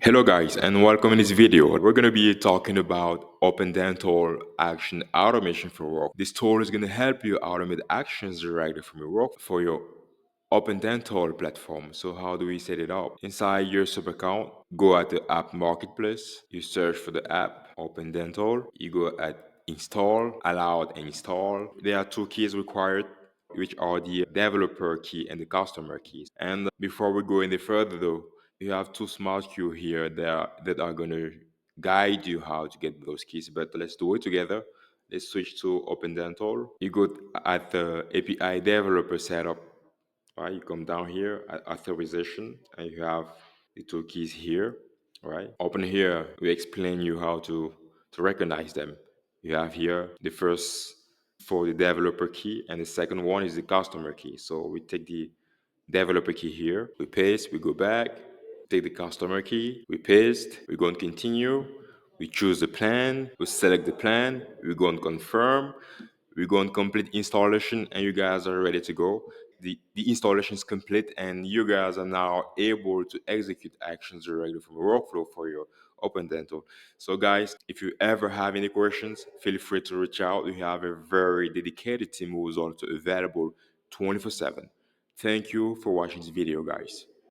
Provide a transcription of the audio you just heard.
Hello guys and welcome in this video. We're going to be talking about Opendental Action Automation for Work. This tool is going to help you automate actions directly from your work for your Opendental platform. So how do we set it up? Inside your sub account, go at the app marketplace, you search for the app Opendental, you go at install, allowed and install. There are two keys required, which are the developer key and the customer keys. And before we go any further though, you have two smart cues here that are going to guide you how to get those keys. But let's do it together. Let's switch to Opendental. You go at the API developer setup. Right, you come down here at authorization and you have the two keys here. Right, open here. We explain you how to recognize them. You have here the first for the developer key, and the second one is the customer key. So we take the developer key here, we paste, we go back, take the customer key, we paste, we go and continue, we choose the plan, we select the plan, we go and confirm, we go and complete installation, and you guys are ready to go. The installation is complete, and you guys are now able to execute actions directly from a workflow for your Opendental. So guys, if you ever have any questions, feel free to reach out. We have a very dedicated team who is also available 24/7. Thank you for watching this video, guys.